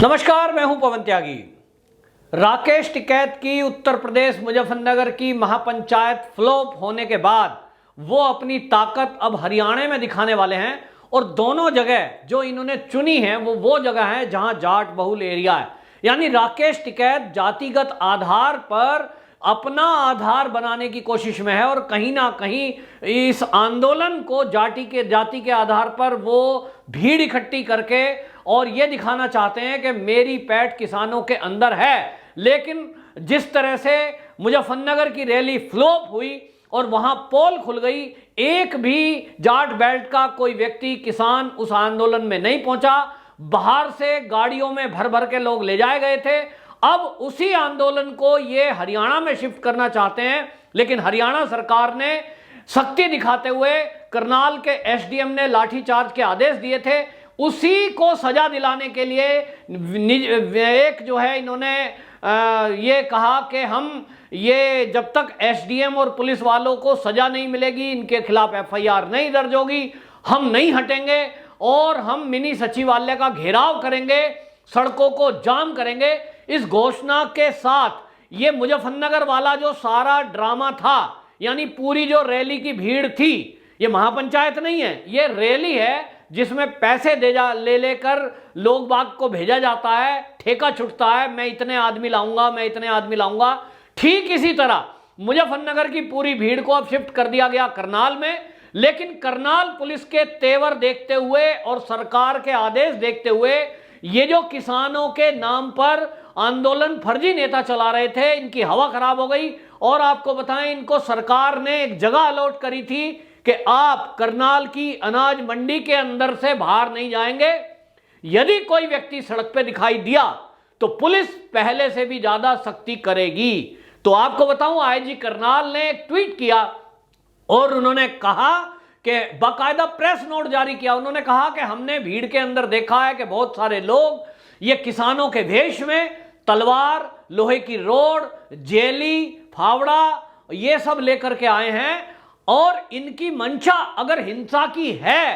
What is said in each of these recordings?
नमस्कार, मैं हूं पवन त्यागी। राकेश टिकैत की उत्तर प्रदेश मुजफ्फरनगर की महापंचायत फ्लॉप होने के बाद वो अपनी ताकत अब हरियाणा में दिखाने वाले हैं और दोनों जगह जो इन्होंने चुनी है वो जगह है जहां जाट बहुल एरिया है। यानी राकेश टिकैत जातिगत आधार पर अपना आधार बनाने की कोशिश में है और कहीं ना कहीं इस आंदोलन को जाति के आधार पर वो भीड़ इकट्ठी करके और ये दिखाना चाहते हैं कि मेरी पैठ किसानों के अंदर है। लेकिन जिस तरह से मुजफ्फरनगर की रैली फ्लॉप हुई और वहां पोल खुल गई, एक भी जाट बेल्ट का कोई व्यक्ति किसान उस आंदोलन में नहीं पहुंचा। बाहर से गाड़ियों में भर भर के लोग ले जाए गए थे। अब उसी आंदोलन को ये हरियाणा में शिफ्ट करना चाहते हैं, लेकिन हरियाणा सरकार ने सख्ती दिखाते हुए करनाल के एसडीएम ने लाठीचार्ज के आदेश दिए थे। उसी को सजा दिलाने के लिए एक जो है इन्होंने ये कहा कि हम ये जब तक एसडीएम और पुलिस वालों को सजा नहीं मिलेगी, इनके खिलाफ एफआईआर नहीं दर्ज होगी, हम नहीं हटेंगे और हम मिनी सचिवालय का घेराव करेंगे, सड़कों को जाम करेंगे। इस घोषणा के साथ ये मुजफ्फरनगर वाला जो सारा ड्रामा था, यानी पूरी जो रैली की भीड़ थी, ये महापंचायत नहीं है, ये रैली है जिसमें पैसे ले लेकर लोग बाग को भेजा जाता है, ठेका छुटता है, मैं इतने आदमी लाऊंगा, मैं इतने आदमी लाऊंगा। ठीक इसी तरह मुजफ्फरनगर की पूरी भीड़ को अब शिफ्ट कर दिया गया करनाल में। लेकिन करनाल पुलिस के तेवर देखते हुए और सरकार के आदेश देखते हुए ये जो किसानों के नाम पर आंदोलन फर्जी नेता चला रहे थे, इनकी हवा खराब हो गई। और आपको बताएं, इनको सरकार ने एक जगह अलॉट करी थी कि आप करनाल की अनाज मंडी के अंदर से बाहर नहीं जाएंगे। यदि कोई व्यक्ति सड़क पे दिखाई दिया तो पुलिस पहले से भी ज्यादा सख्ती करेगी। तो आपको बताऊं, आईजी करनाल ने एक ट्वीट किया और उन्होंने कहा कि बाकायदा प्रेस नोट जारी किया। उन्होंने कहा कि हमने भीड़ के अंदर देखा है कि बहुत सारे लोग ये किसानों के वेश में तलवार, लोहे की रोड, जेली, फावड़ा ये सब लेकर के आए हैं और इनकी मंशा अगर हिंसा की है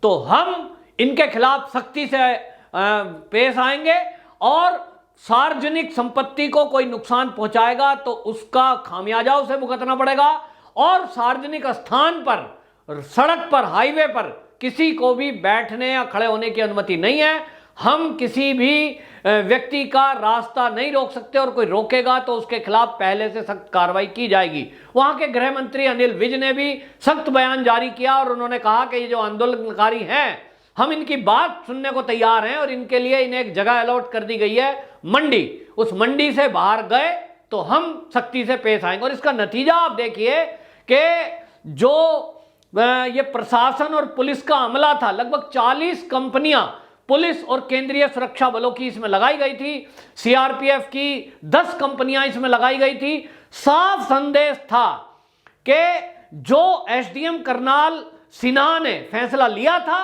तो हम इनके खिलाफ सख्ती से पेश आएंगे और सार्वजनिक संपत्ति को कोई नुकसान पहुंचाएगा तो उसका खामियाजा उसे भुगतना पड़ेगा। और सार्वजनिक स्थान पर, सड़क पर, हाईवे पर किसी को भी बैठने या खड़े होने की अनुमति नहीं है। हम किसी भी व्यक्ति का रास्ता नहीं रोक सकते और कोई रोकेगा तो उसके खिलाफ पहले से सख्त कार्रवाई की जाएगी। वहां के गृह मंत्री अनिल विज ने भी सख्त बयान जारी किया और उन्होंने कहा कि ये जो आंदोलनकारी हैं, हम इनकी बात सुनने को तैयार हैं और इनके लिए इन्हें एक जगह अलॉट कर दी गई है, मंडी। उस मंडी से बाहर गए तो हम सख्ती से पेश आएंगे। और इसका नतीजा आप देखिए कि जो ये प्रशासन और पुलिस का अमला था, लगभग 40 कंपनियां पुलिस और केंद्रीय सुरक्षा बलों की इसमें लगाई गई थी, सीआरपीएफ की 10 कंपनियां इसमें लगाई गई थी। साफ संदेश था कि जो एसडीएम करनाल सिन्हा ने फैसला लिया था,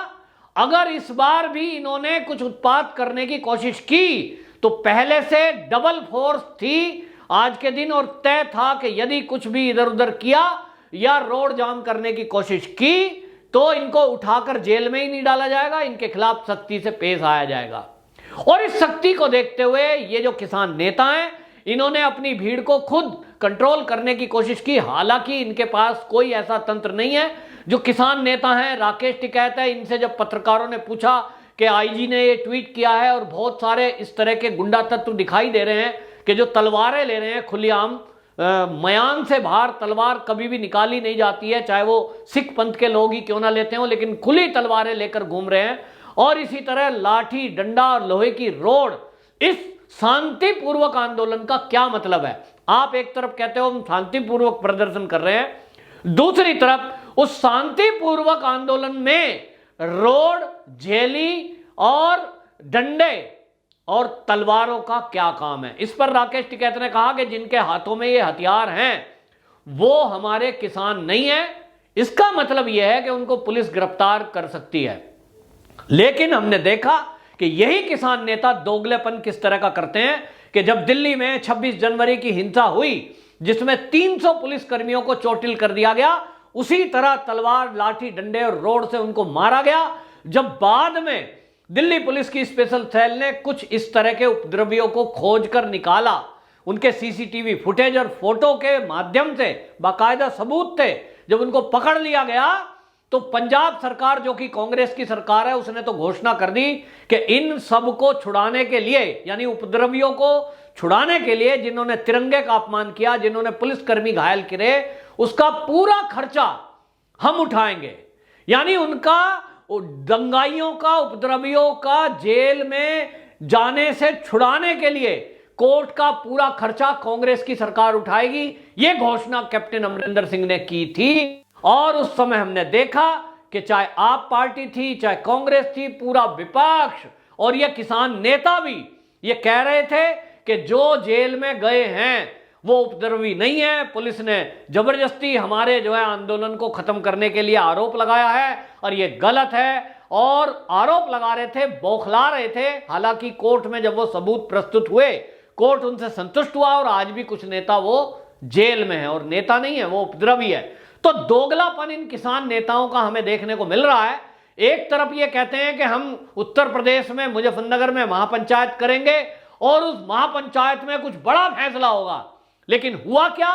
अगर इस बार भी इन्होंने कुछ उत्पात करने की कोशिश की तो पहले से डबल फोर्स थी आज के दिन और तय था कि यदि कुछ भी इधर उधर किया या रोड जाम करने की कोशिश की तो इनको उठाकर जेल में ही नहीं डाला जाएगा, इनके खिलाफ सख्ती से पेश आया जाएगा। और इस सख्ती को देखते हुए ये जो किसान नेता हैं, इन्होंने अपनी भीड़ को खुद कंट्रोल करने की कोशिश की। हालांकि इनके पास कोई ऐसा तंत्र नहीं है। जो किसान नेता हैं, राकेश टिकैत है, इनसे जब पत्रकारों ने पूछा कि आईजी ने ये ट्वीट किया है और बहुत सारे इस तरह के गुंडा तत्व दिखाई दे रहे हैं कि जो तलवारें ले रहे हैं खुलेआम, मयान से बाहर तलवार कभी भी निकाली नहीं जाती है, चाहे वो सिख पंथ के लोग ही क्यों ना लेते हो, लेकिन खुली तलवारें लेकर घूम रहे हैं। और इसी तरह लाठी, डंडा और लोहे की रोड। इस शांतिपूर्वक आंदोलन का क्या मतलब है? आप एक तरफ कहते हो हम शांतिपूर्वक प्रदर्शन कर रहे हैं, दूसरी तरफ उस शांतिपूर्वक आंदोलन में रोड, जेली और डंडे और तलवारों का क्या काम है? इस पर राकेश टिकैत ने कहा कि जिनके हाथों में ये हथियार हैं वो हमारे किसान नहीं है। इसका मतलब यह है कि उनको पुलिस गिरफ्तार कर सकती है। लेकिन हमने देखा कि यही किसान नेता दोगलेपन किस तरह का करते हैं कि जब दिल्ली में 26 जनवरी की हिंसा हुई जिसमें 300 पुलिसकर्मियों को चोटिल कर दिया गया, उसी तरह तलवार, लाठी, डंडे और रोड से उनको मारा गया। जब बाद में दिल्ली पुलिस की स्पेशल सेल ने कुछ इस तरह के उपद्रवियों को खोजकर निकाला। उनके सीसीटीवी फुटेज और फोटो के माध्यम से बाकायदा सबूत थे। जब उनको पकड़ लिया गया तो पंजाब सरकार, जो कि कांग्रेस की सरकार है, उसने तो घोषणा कर दी कि इन सब को छुड़ाने के लिए, यानी उपद्रवियों को छुड़ाने के लिए, जिन्होंने तिरंगे का अपमान किया, जिन्होंने पुलिसकर्मी घायल करे, उसका पूरा खर्चा हम उठाएंगे। यानी उनका, दंगाइयों का, उपद्रवियों का जेल में जाने से छुड़ाने के लिए कोर्ट का पूरा खर्चा कांग्रेस की सरकार उठाएगी। यह घोषणा कैप्टन अमरिंदर सिंह ने की थी। और उस समय हमने देखा कि चाहे आप पार्टी थी, चाहे कांग्रेस थी, पूरा विपक्ष और ये किसान नेता भी ये कह रहे थे कि जो जेल में गए हैं वो उपद्रवी नहीं है। पुलिस ने जबरदस्ती हमारे जो है आंदोलन को खत्म करने के लिए आरोप लगाया है और ये गलत है। और आरोप लगा रहे थे, बौखला रहे थे। हालांकि कोर्ट में जब वो सबूत प्रस्तुत हुए, कोर्ट उनसे संतुष्ट हुआ और आज भी कुछ नेता वो जेल में है और नेता नहीं है, वो उपद्रवी है। तो दोगलापन इन किसान नेताओं का हमें देखने को मिल रहा है। एक तरफ ये कहते हैं कि हम उत्तर प्रदेश में मुजफ्फरनगर में महापंचायत करेंगे और उस महापंचायत में कुछ बड़ा फैसला होगा, लेकिन हुआ क्या?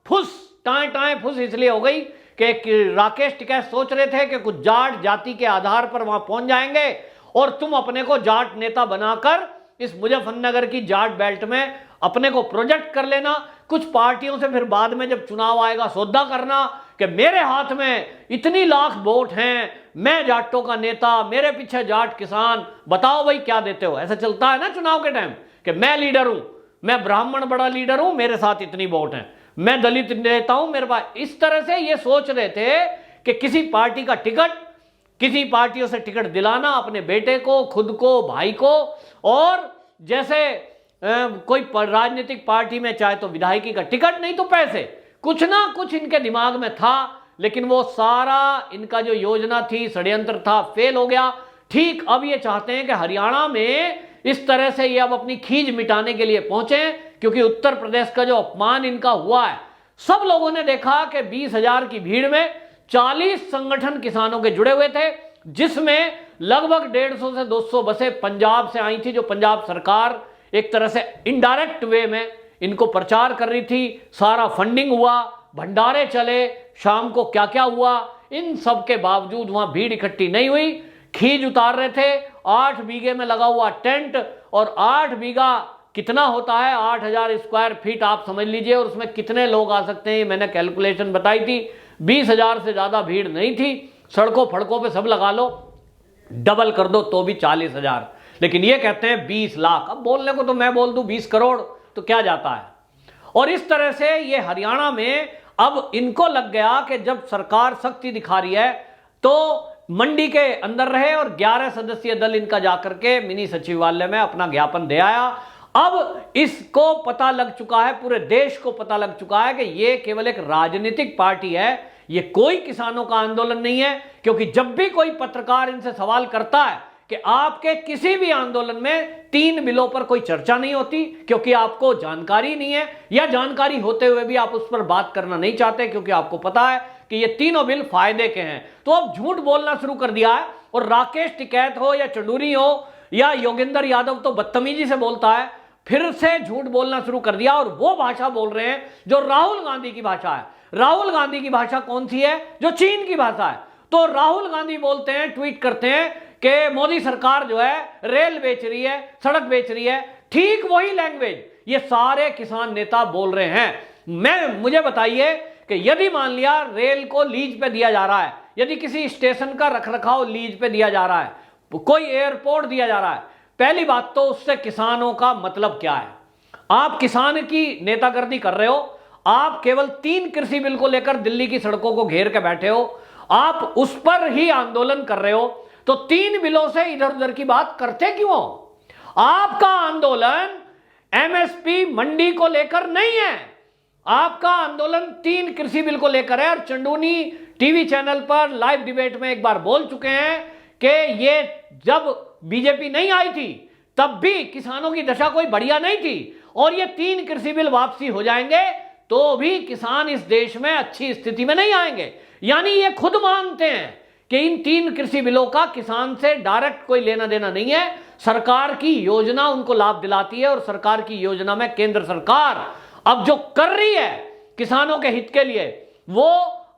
फुस, टाएं टाएं फुस इसलिए हो गई कि राकेश टिकैत सोच रहे थे कि कुछ जाट जाति के आधार पर वहां पहुंच जाएंगे और तुम अपने को जाट नेता बनाकर इस मुजफ्फरनगर की जाट बेल्ट में अपने को प्रोजेक्ट कर लेना। कुछ पार्टियों से फिर बाद में जब चुनाव आएगा सौदा करना कि मेरे हाथ में इतनी लाख वोट हैं, मैं जाटों का नेता, मेरे पीछे जाट किसान, बताओ भाई क्या देते हो। ऐसा चलता है ना चुनाव के टाइम कि मैं लीडर हूं, मैं ब्राह्मण बड़ा लीडर हूं, मेरे साथ इतनी वोट है, मैं दलित नेता हूं, मेरे पास। इस तरह से ये सोच रहे थे कि किसी पार्टी का टिकट, किसी पार्टियों से टिकट दिलाना अपने बेटे को, खुद को, भाई को। और जैसे कोई राजनीतिक पार्टी में चाहे तो विधायकी का टिकट, नहीं तो पैसे, कुछ ना कुछ इनके दिमाग में था। लेकिन वो सारा इनका जो योजना थी, षड्यंत्र था, फेल हो गया। ठीक अब ये चाहते हैं कि हरियाणा में इस तरह से ये अब अपनी खींच मिटाने के लिए पहुंचे, क्योंकि उत्तर प्रदेश का जो अपमान इनका हुआ है, सब लोगों ने देखा कि 20,000 की भीड़ में 40 संगठन किसानों के जुड़े हुए थे, जिसमें लगभग 150 से 200 बसें पंजाब से आई थी, जो पंजाब सरकार एक तरह से इनडायरेक्ट वे में इनको प्रचार कर रही थी। सारा फंडिंग हुआ, भंडारे चले, शाम को क्या क्या हुआ, इन सब के बावजूद वहां भीड़ इकट्ठी नहीं हुई। खींच उतार रहे थे, 8 बीघे में लगा हुआ टेंट, और 8 बीघा कितना होता है? 8,000 स्क्वायर फीट आप समझ लीजिए, और उसमें कितने लोग आ सकते हैं मैंने कैलकुलेशन बताई थी। 20,000 से ज्यादा भीड़ नहीं थी। सड़कों फड़कों पे सब लगा लो, डबल कर दो तो भी 40,000, लेकिन ये कहते हैं 20 लाख। अब बोलने को तो मैं बोल दूं 20 करोड़, तो क्या जाता है। और इस तरह से ये हरियाणा में अब इनको लग गया कि जब सरकार सख्ती दिखा रही है तो मंडी के अंदर रहे, और 11 सदस्यीय दल इनका जाकर के मिनी सचिवालय में अपना ज्ञापन दे आया। अब इसको पता लग चुका है, पूरे देश को पता लग चुका है कि ये केवल एक राजनीतिक पार्टी है, ये कोई किसानों का आंदोलन नहीं है। क्योंकि जब भी कोई पत्रकार इनसे सवाल करता है कि आपके किसी भी आंदोलन में 3 बिलों पर कोई चर्चा नहीं होती, क्योंकि आपको जानकारी नहीं है, या जानकारी होते हुए भी आप उस पर बात करना नहीं चाहते, क्योंकि आपको पता है कि ये तीनों बिल फायदे के हैं। तो अब झूठ बोलना शुरू कर दिया है। और राकेश टिकैत हो या चंदूरी हो या योगेंद्र यादव तो बदतमीजी से बोलता है, फिर से झूठ बोलना शुरू कर दिया, और वो भाषा बोल रहे हैं जो राहुल गांधी की भाषा है। राहुल गांधी की भाषा कौन सी है? जो चीन की भाषा है। तो राहुल गांधी बोलते हैं, ट्वीट करते हैं कि मोदी सरकार जो है रेल बेच रही है, सड़क बेच रही है। ठीक वही लैंग्वेज ये सारे किसान नेता बोल रहे हैं। मुझे बताइए कि यदि मान लिया रेल को लीज पे दिया जा रहा है, यदि किसी स्टेशन का रखरखाव लीज पे दिया जा रहा है, कोई एयरपोर्ट दिया जा रहा है, पहली बात तो उससे किसानों का मतलब क्या है? आप किसान की नेतागिरी कर रहे हो। आप केवल 3 कृषि बिल को लेकर दिल्ली की सड़कों को घेर के बैठे हो, आप उस पर ही आंदोलन कर रहे हो। तो 3 बिलों से इधर उधर की बात करते क्यों? आपका आंदोलन एमएसपी मंडी को लेकर नहीं है, आपका आंदोलन 3 कृषि बिल को लेकर है। और चंदूनी टीवी चैनल पर लाइव डिबेट में एक बार बोल चुके हैं कि ये जब बीजेपी नहीं आई थी तब भी किसानों की दशा कोई बढ़िया नहीं थी, और ये 3 कृषि बिल वापसी हो जाएंगे तो भी किसान इस देश में अच्छी स्थिति में नहीं आएंगे। यानी ये खुद मानते हैं कि इन 3 कृषि बिलों का किसान से डायरेक्ट कोई लेना देना नहीं है। सरकार की योजना उनको लाभ दिलाती है और सरकार की योजना में केंद्र सरकार अब जो कर रही है किसानों के हित के लिए वो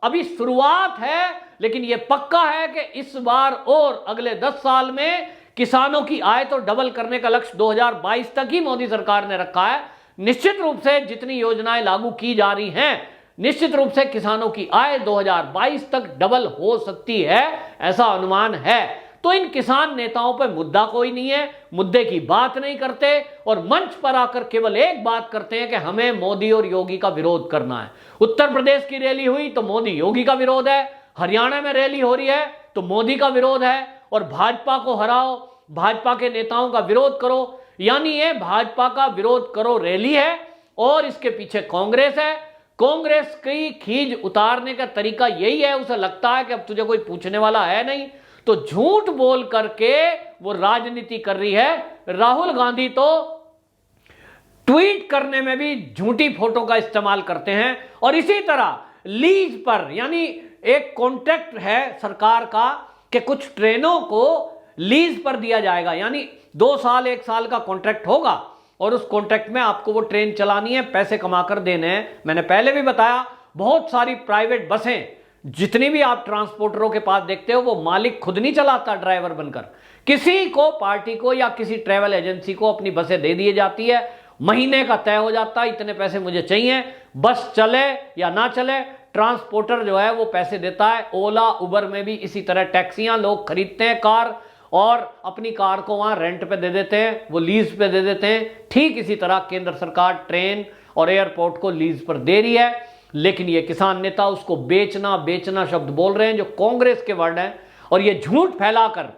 अभी शुरुआत है, लेकिन यह पक्का है कि इस बार और अगले 10 साल में किसानों की आय तो डबल करने का लक्ष्य 2022 तक ही मोदी सरकार ने रखा है। निश्चित रूप से जितनी योजनाएं लागू की जा रही हैं, निश्चित रूप से किसानों की आय 2022 तक डबल हो सकती है, ऐसा अनुमान है। तो इन किसान नेताओं पर मुद्दा कोई नहीं है, मुद्दे की बात नहीं करते और मंच पर आकर केवल एक बात करते हैं कि हमें मोदी और योगी का विरोध करना है। उत्तर प्रदेश की रैली हुई तो मोदी योगी का विरोध है, हरियाणा में रैली हो रही है तो मोदी का विरोध है, और भाजपा को हराओ, भाजपा के नेताओं का विरोध करो, यानी ये भाजपा का विरोध करो रैली है और इसके पीछे कांग्रेस है। कांग्रेस की खींच उतारने का तरीका यही है, उसे लगता है कि अब तुझे कोई पूछने वाला है नहीं, तो झूठ बोल करके वो राजनीति कर रही है। राहुल गांधी तो ट्वीट करने में भी झूठी फोटो का इस्तेमाल करते हैं, और इसी तरह लीज पर, यानी एक कॉन्ट्रैक्ट है सरकार का कि कुछ ट्रेनों को लीज पर दिया जाएगा, यानी 2 साल 1 साल का कॉन्ट्रैक्ट होगा और उस कॉन्ट्रैक्ट में आपको वो ट्रेन चलानी है, पैसे कमाकर देने हैं। मैंने पहले भी बताया, बहुत सारी प्राइवेट बसें जितनी भी आप ट्रांसपोर्टरों के पास देखते हो वो मालिक खुद नहीं चलाता, ड्राइवर बनकर किसी को, पार्टी को या किसी ट्रैवल एजेंसी को अपनी बसें दे दी जाती है, महीने का तय हो जाता है इतने पैसे मुझे चाहिए, बस चले या ना चले ट्रांसपोर्टर जो है वो पैसे देता है। ओला उबर में भी इसी तरह टैक्सियां लोग खरीदते हैं कार और अपनी कार को वहां रेंट पे दे देते हैं, वो लीज पे दे देते हैं। ठीक इसी तरह केंद्र सरकार ट्रेन और एयरपोर्ट को लीज पर दे रही है, लेकिन ये किसान नेता उसको बेचना बेचना शब्द बोल रहे हैं जो कांग्रेस के वर्ड हैं, और ये झूठ फैलाकर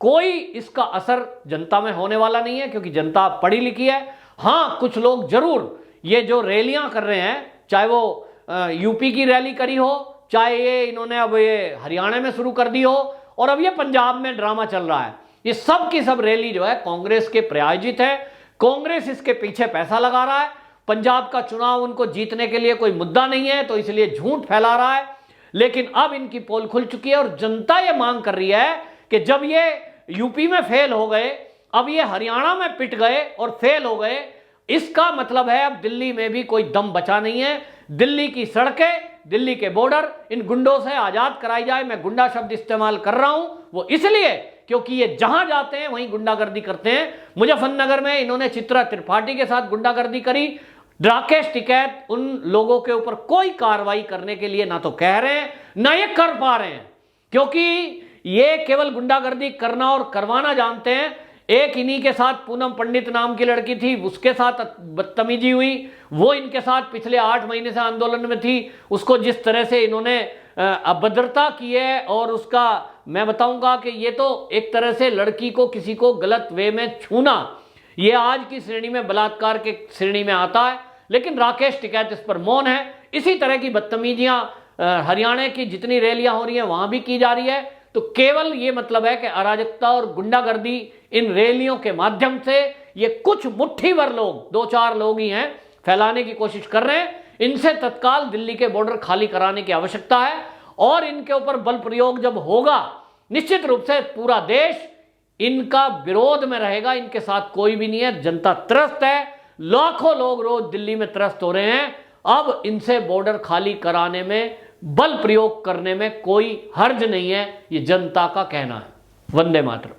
कोई इसका असर जनता में होने वाला नहीं है, क्योंकि जनता पढ़ी लिखी है। हाँ, कुछ लोग जरूर ये जो रैलियां कर रहे हैं, चाहे वो यूपी की रैली करी हो, चाहे ये इन्होंने अब ये हरियाणा में शुरू कर दी हो, और अब ये पंजाब में ड्रामा चल रहा है, ये सब की सब रैली जो है कांग्रेस के प्रायोजित है। कांग्रेस इसके पीछे पैसा लगा रहा है। पंजाब का चुनाव उनको जीतने के लिए कोई मुद्दा नहीं है, तो इसलिए झूठ फैला रहा है। लेकिन अब इनकी पोल खुल चुकी है और जनता ये मांग कर रही है कि जब ये यूपी में फेल हो गए, अब ये हरियाणा में पिट गए और फेल हो गए, इसका मतलब है अब दिल्ली में भी कोई दम बचा नहीं है। दिल्ली की सड़कें, दिल्ली के बॉर्डर इन गुंडों से आजाद कराई जाए। मैं गुंडा शब्द इस्तेमाल कर रहा हूं वो इसलिए क्योंकि ये जहां जाते हैं वहीं गुंडागर्दी करते हैं। मुजफ्फरनगर में इन्होंने चित्रा त्रिपाठी के साथ गुंडागर्दी करी। राकेश टिकैत उन लोगों के ऊपर कोई कार्रवाई करने के लिए ना तो कह रहे हैं ना ये कर पा रहे हैं, क्योंकि ये केवल गुंडागर्दी करना और करवाना जानते हैं। एक इन्हीं के साथ पूनम पंडित नाम की लड़की थी, उसके साथ बदतमीजी हुई, वो इनके साथ पिछले 8 महीने से आंदोलन में थी। उसको जिस तरह से इन्होंने अभद्रता की है, और उसका मैं बताऊंगा कि ये तो एक तरह से लड़की को किसी को गलत वे में छूना, ये आज की श्रेणी में बलात्कार के श्रेणी में आता है। लेकिन राकेश टिकैत इस पर मौन है। इसी तरह की बदतमीजियां हरियाणा की जितनी रैलियां हो रही हैं वहां भी की जा रही है। तो केवल ये मतलब है कि अराजकता और गुंडागर्दी इन रैलियों के माध्यम से ये कुछ मुट्ठी भर लोग, 2-4 लोग ही हैं, फैलाने की कोशिश कर रहे हैं। इनसे तत्काल दिल्ली के बॉर्डर खाली कराने की आवश्यकता है, और इनके ऊपर बल प्रयोग जब होगा निश्चित रूप से पूरा देश इनका विरोध में रहेगा। इनके साथ कोई भी नहीं है, जनता त्रस्त है, लाखों लोग रोज दिल्ली में त्रस्त हो रहे हैं। अब इनसे बॉर्डर खाली कराने में, बल प्रयोग करने में कोई हर्ज नहीं है, ये जनता का कहना है। वंदे मातरम।